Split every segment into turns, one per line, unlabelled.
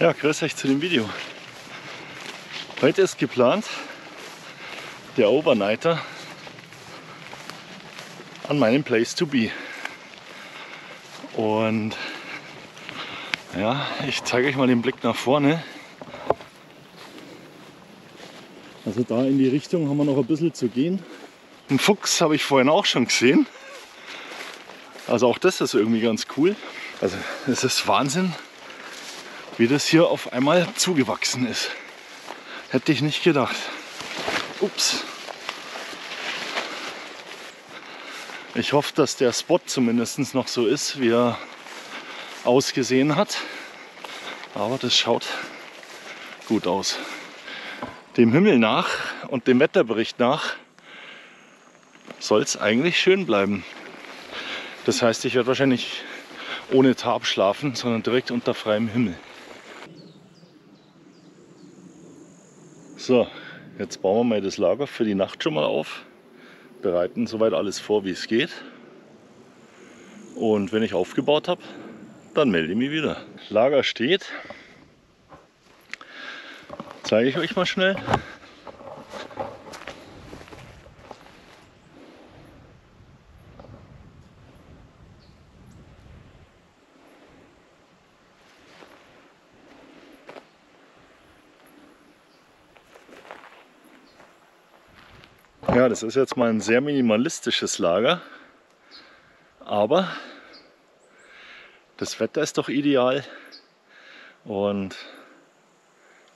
Ja, grüß euch zu dem Video. Heute ist geplant der Overnighter an meinem Place to Be. Und ja, ich zeige euch mal den Blick nach vorne. Also da in die Richtung haben wir noch ein bisschen zu gehen. Einen Fuchs habe ich vorhin auch schon gesehen. Also auch das ist irgendwie ganz cool. Also es ist Wahnsinn, wie das hier auf einmal zugewachsen ist. Hätte ich nicht gedacht. Ups. Ich hoffe, dass der Spot zumindest noch so ist, wie er ausgesehen hat. Aber das schaut gut aus. Dem Himmel nach und dem Wetterbericht nach soll es eigentlich schön bleiben. Das heißt, ich werde wahrscheinlich ohne Tarp schlafen, sondern direkt unter freiem Himmel. So, jetzt bauen wir mal das Lager für die Nacht schon mal auf. Bereiten soweit alles vor, wie es geht. Und wenn ich aufgebaut habe, dann melde ich mich wieder. Lager steht. Zeige ich euch mal schnell. Ja, das ist jetzt mal ein sehr minimalistisches Lager, aber das Wetter ist doch ideal und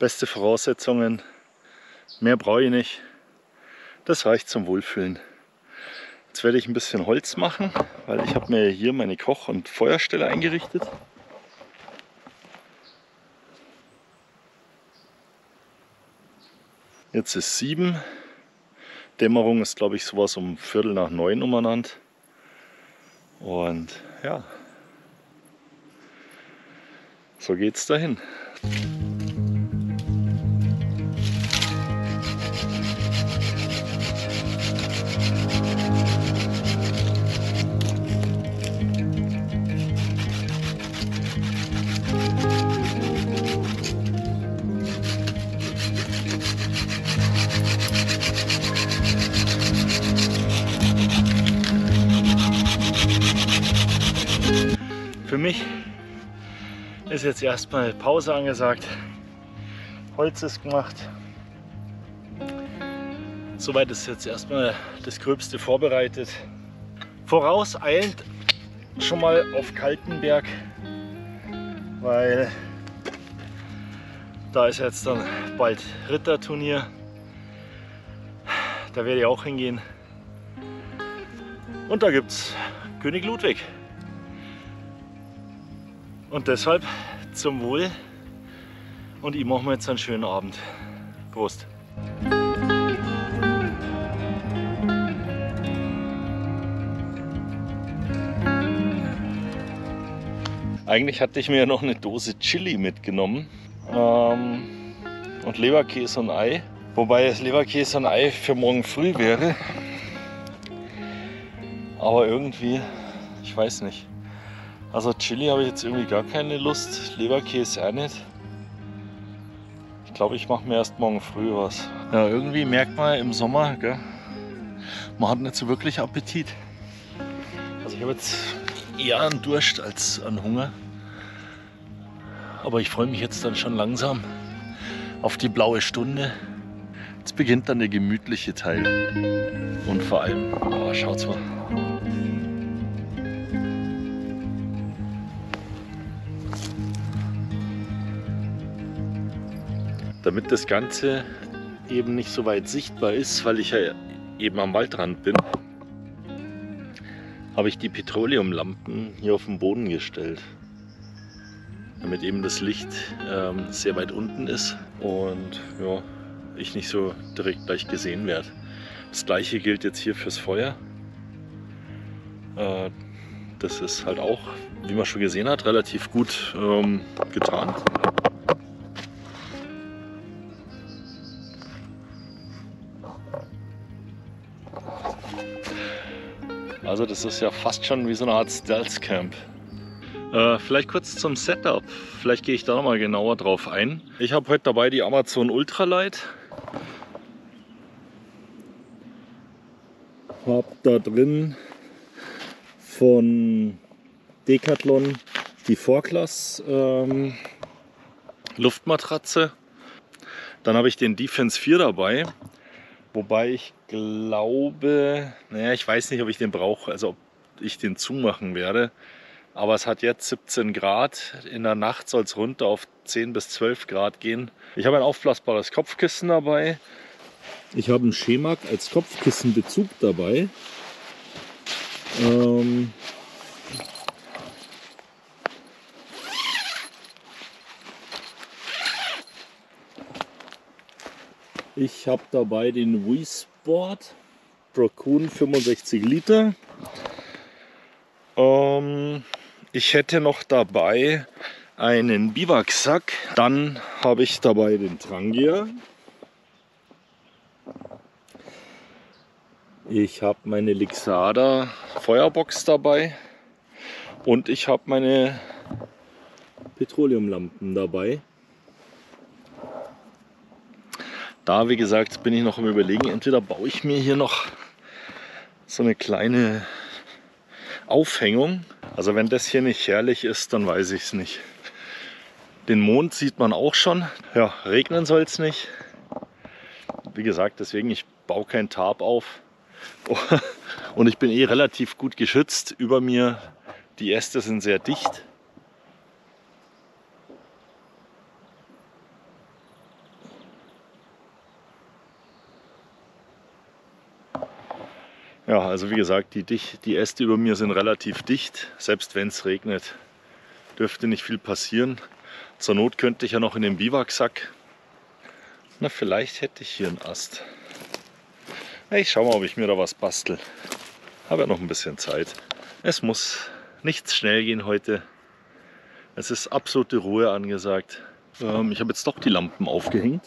beste Voraussetzungen, mehr brauche ich nicht, das reicht zum Wohlfühlen. Jetzt werde ich ein bisschen Holz machen, weil ich habe mir hier meine Koch- und Feuerstelle eingerichtet. Jetzt ist 7. Dämmerung ist, glaube ich, sowas um 8:45 umeinander. Und ja, so geht's dahin. Für mich ist jetzt erstmal Pause angesagt. Holz ist gemacht. Soweit ist jetzt erstmal das Gröbste vorbereitet. Vorauseilend schon mal auf Kaltenberg, weil da ist jetzt dann bald Ritterturnier. Da werde ich auch hingehen. Und da gibt es König Ludwig. Und deshalb zum Wohl und ich mache mir jetzt einen schönen Abend. Prost! Eigentlich hatte ich mir noch eine Dose Chili mitgenommen und Leberkäse und Ei. Wobei das Leberkäse und Ei für morgen früh wäre. Aber irgendwie, ich weiß nicht. Also Chili habe ich jetzt irgendwie gar keine Lust, Leberkäse auch nicht. Ich glaube, ich mache mir erst morgen früh was. Ja, irgendwie merkt man im Sommer, gell, man hat nicht so wirklich Appetit. Also ich habe jetzt eher einen Durst als einen Hunger. Aber ich freue mich jetzt dann schon langsam auf die blaue Stunde. Jetzt beginnt dann der gemütliche Teil. Und vor allem, oh, schaut's mal. Damit das Ganze eben nicht so weit sichtbar ist, weil ich ja eben am Waldrand bin, habe ich die Petroleumlampen hier auf den Boden gestellt. Damit eben das Licht sehr weit unten ist und ja, ich nicht so direkt gleich gesehen werde. Das gleiche gilt jetzt hier fürs Feuer. Das ist halt auch, wie man schon gesehen hat, relativ gut getan. Also das ist ja fast schon wie so eine Art Stealth Camp. Vielleicht kurz zum Setup. Vielleicht gehe ich da noch mal genauer drauf ein. Ich habe heute dabei die Amazon Ultralight. Habe da drin von Decathlon die 4-Class Luftmatratze. Dann habe ich den Defense 4 dabei. Wobei ich glaube, naja, ich weiß nicht, ob ich den brauche, also ob ich den zumachen werde. Aber es hat jetzt 17 Grad. In der Nacht soll es runter auf 10 bis 12 Grad gehen. Ich habe ein aufblasbares Kopfkissen dabei. Ich habe einen Schemak als Kopfkissenbezug dabei. Ich habe dabei den WeSport Raccoon 65 Liter. Ich hätte noch dabei einen Biwaksack. Dann habe ich dabei den Trangia. Ich habe meine Lixada Feuerbox dabei. Und ich habe meine Petroleumlampen dabei. Da, wie gesagt, bin ich noch am Überlegen. Entweder baue ich mir hier noch so eine kleine Aufhängung. Also wenn das hier nicht herrlich ist, dann weiß ich es nicht. Den Mond sieht man auch schon. Ja, regnen soll es nicht. Wie gesagt, deswegen, ich baue kein Tarp auf. Und ich bin eh relativ gut geschützt. Über mir, die Äste sind sehr dicht. Ja, also wie gesagt, die Äste über mir sind relativ dicht. Selbst wenn es regnet, dürfte nicht viel passieren. Zur Not könnte ich ja noch in den Biwaksack. Na, vielleicht hätte ich hier einen Ast. Ich schaue mal, ob ich mir da was bastel. Habe ja noch ein bisschen Zeit. Es muss nichts schnell gehen heute. Es ist absolute Ruhe angesagt. Ich habe jetzt doch die Lampen aufgehängt.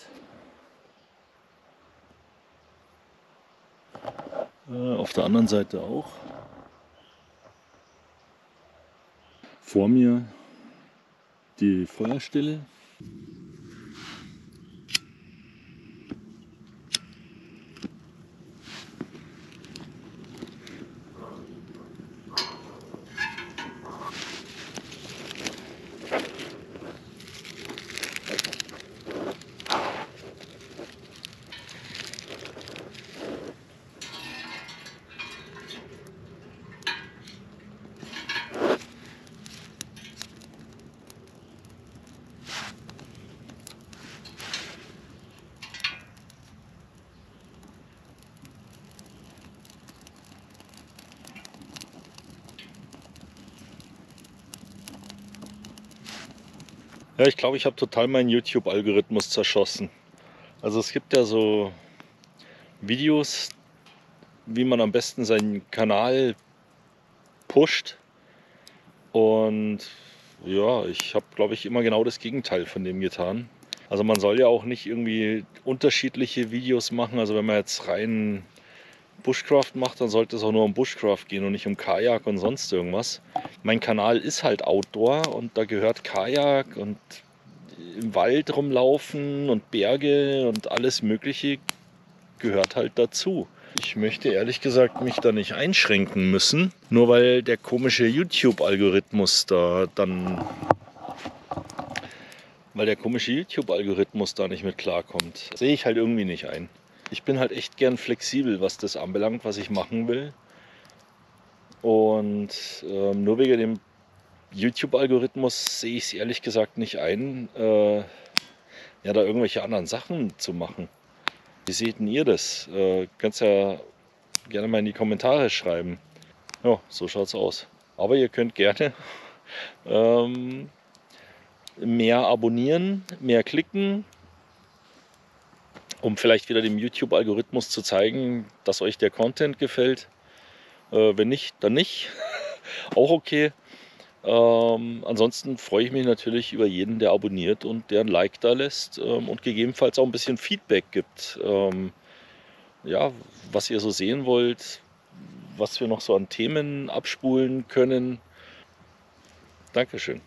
Auf der anderen Seite auch. Vor mir die Feuerstelle. Ja, ich glaube, ich habe total meinen YouTube-Algorithmus zerschossen. Also es gibt ja so Videos, wie man am besten seinen Kanal pusht. Und ja, ich habe, glaube ich, immer genau das Gegenteil von dem getan. Also man soll ja auch nicht irgendwie unterschiedliche Videos machen. Also wenn man jetzt rein Bushcraft macht, dann sollte es auch nur um Bushcraft gehen und nicht um Kajak und sonst irgendwas. Mein Kanal ist halt Outdoor und da gehört Kajak und im Wald rumlaufen und Berge und alles Mögliche gehört halt dazu. Ich möchte ehrlich gesagt mich da nicht einschränken müssen, nur weil der komische YouTube-Algorithmus da nicht mit klarkommt. Das sehe ich halt irgendwie nicht ein. Ich bin halt echt gern flexibel, was das anbelangt, was ich machen will. Und nur wegen dem YouTube-Algorithmus sehe ich es ehrlich gesagt nicht ein, ja, da irgendwelche anderen Sachen zu machen. Wie seht denn ihr das? Könnt ja gerne mal in die Kommentare schreiben. Ja, so schaut's aus. Aber ihr könnt gerne mehr abonnieren, mehr klicken, um vielleicht wieder dem YouTube-Algorithmus zu zeigen, dass euch der Content gefällt. Wenn nicht, dann nicht. Auch okay. Ansonsten freue ich mich natürlich über jeden, der abonniert und der ein Like da lässt und gegebenenfalls auch ein bisschen Feedback gibt. Ja, was ihr so sehen wollt, was wir noch so an Themen abspulen können. Dankeschön.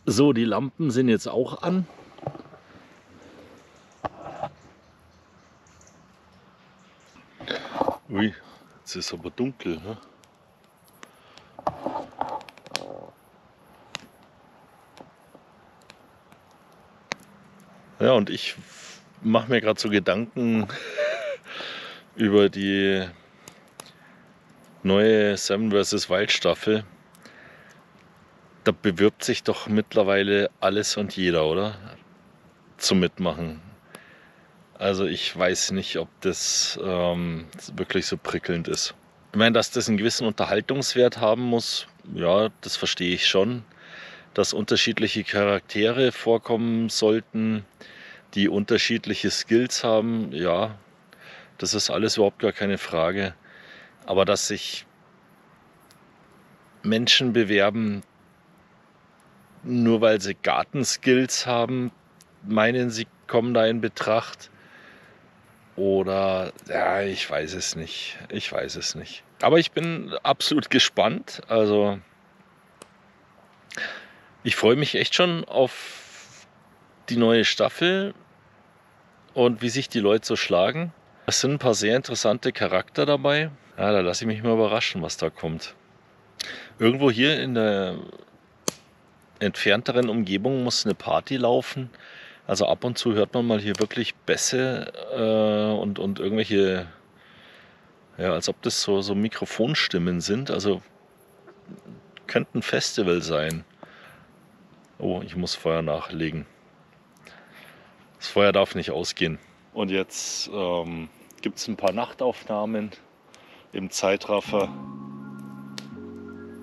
So, die Lampen sind jetzt auch an. Ui, jetzt ist aber dunkel. Ne? Ja, und ich mache mir gerade so Gedanken über die neue Seven vs. Wild Staffel. Da bewirbt sich doch mittlerweile alles und jeder, oder? Zum Mitmachen. Also ich weiß nicht, ob das wirklich so prickelnd ist. Ich meine, dass das einen gewissen Unterhaltungswert haben muss, ja, das verstehe ich schon. Dass unterschiedliche Charaktere vorkommen sollten, die unterschiedliche Skills haben, ja, das ist alles überhaupt gar keine Frage. Aber dass sich Menschen bewerben, nur weil sie Gartenskills haben, meinen sie kommen da in Betracht. Oder, ja, ich weiß es nicht. Ich weiß es nicht. Aber ich bin absolut gespannt. Also, ich freue mich echt schon auf die neue Staffel und wie sich die Leute so schlagen. Es sind ein paar sehr interessante Charakter dabei. Ja, da lasse ich mich mal überraschen, was da kommt. Irgendwo hier in der entfernteren Umgebung muss eine Party laufen. Also ab und zu hört man mal hier wirklich Bässe und irgendwelche, ja, als ob das so Mikrofonstimmen sind. Also könnte ein Festival sein. Oh, ich muss Feuer nachlegen. Das Feuer darf nicht ausgehen. Und jetzt gibt es ein paar Nachtaufnahmen im Zeitraffer.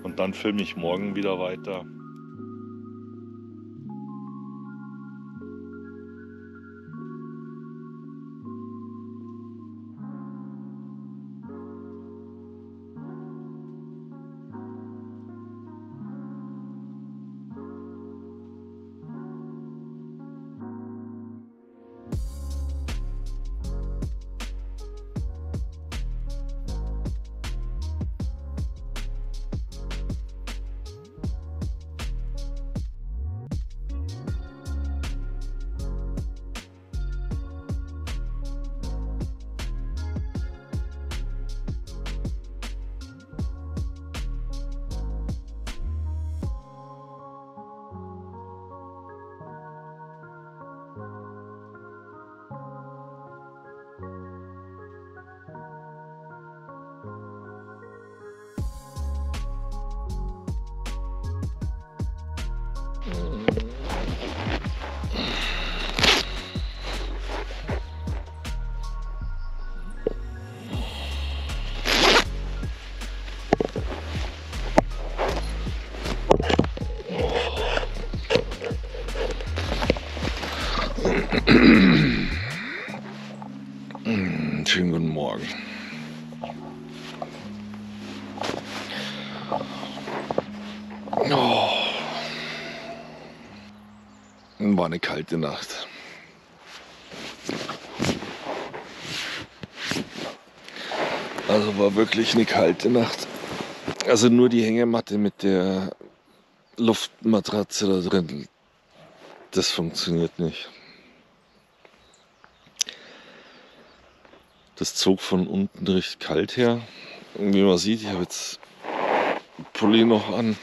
Und dann filme ich morgen wieder weiter. Schönen guten Morgen. Oh. War eine kalte Nacht. Also war wirklich eine kalte Nacht. Also nur die Hängematte mit der Luftmatratze da drin, das funktioniert nicht. Das zog von unten recht kalt her. Wie man sieht, ich habe jetzt Pulli noch an.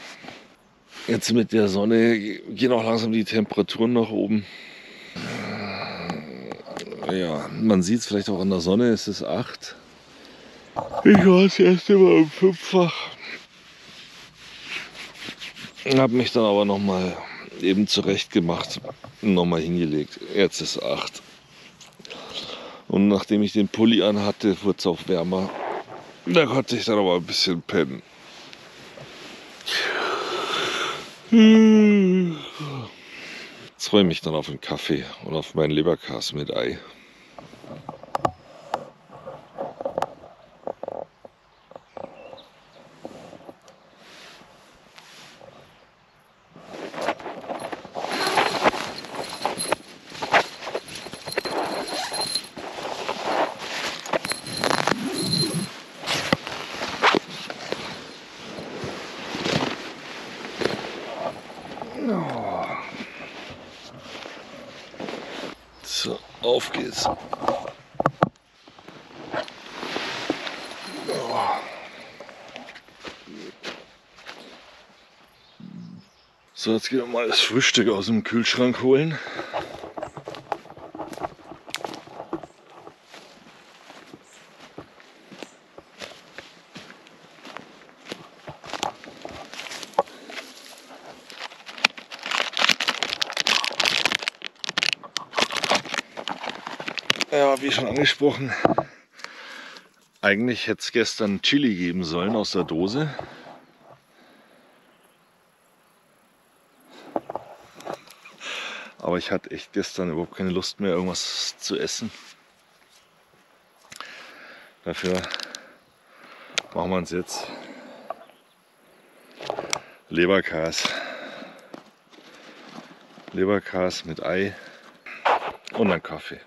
Jetzt mit der Sonne gehen auch langsam die Temperaturen nach oben. Ja, man sieht es vielleicht auch an der Sonne, es ist 8. Ich war das erste Mal um 5-fach. Habe mich dann aber nochmal eben zurecht gemacht und nochmal hingelegt. Jetzt ist 8. Und nachdem ich den Pulli anhatte, wurde es auch wärmer. Da konnte ich dann aber ein bisschen pennen. Jetzt freue ich mich dann auf einen Kaffee und auf meinen Leberkäse mit Ei. So, auf geht's. So, jetzt gehen wir mal das Frühstück aus dem Kühlschrank holen. Ja, wie schon angesprochen, eigentlich hätte es gestern Chili geben sollen aus der Dose. Aber ich hatte echt gestern überhaupt keine Lust mehr, irgendwas zu essen. Dafür machen wir uns jetzt Leberkas. Leberkas mit Ei und einen Kaffee.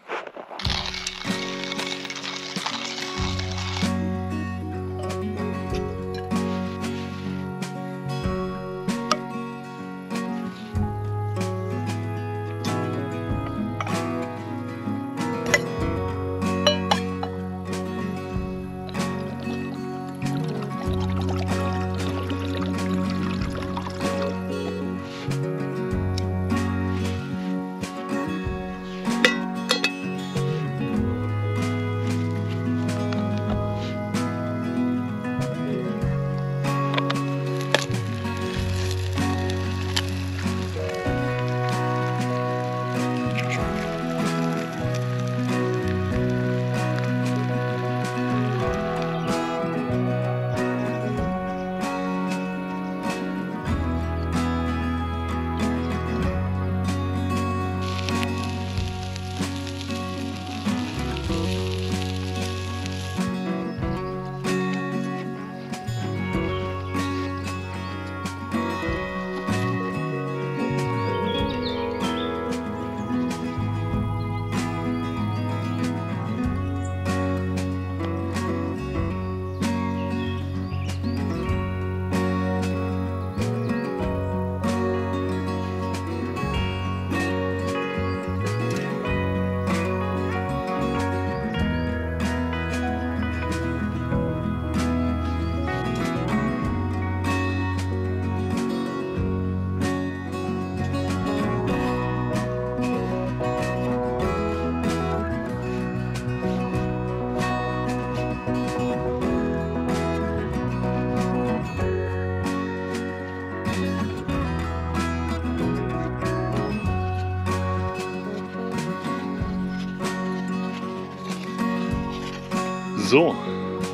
So,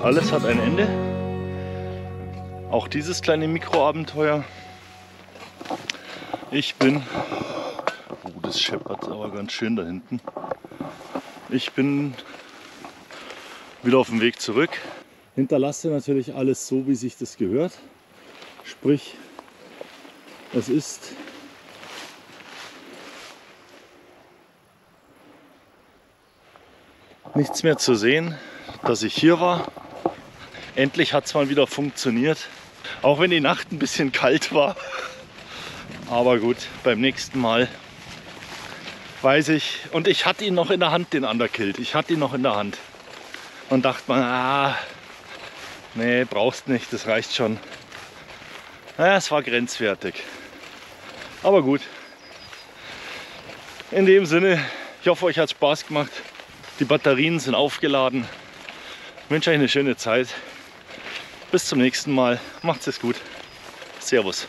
alles hat ein Ende. Auch dieses kleine Mikroabenteuer. Ich bin, das scheppert aber ganz schön da hinten. Ich bin wieder auf dem Weg zurück. Hinterlasse natürlich alles so, wie sich das gehört. Sprich, es ist nichts mehr zu sehen, dass ich hier war. Endlich hat es mal wieder funktioniert. Auch wenn die Nacht ein bisschen kalt war. Aber gut, beim nächsten Mal weiß ich. Und ich hatte ihn noch in der Hand, den Underkilt. Ich hatte ihn noch in der Hand. Und dachte man, nee, brauchst nicht, das reicht schon. Naja, es war grenzwertig. Aber gut. In dem Sinne, ich hoffe, euch hat es Spaß gemacht. Die Batterien sind aufgeladen. Ich wünsche euch eine schöne Zeit. Bis zum nächsten Mal. Macht's es gut. Servus.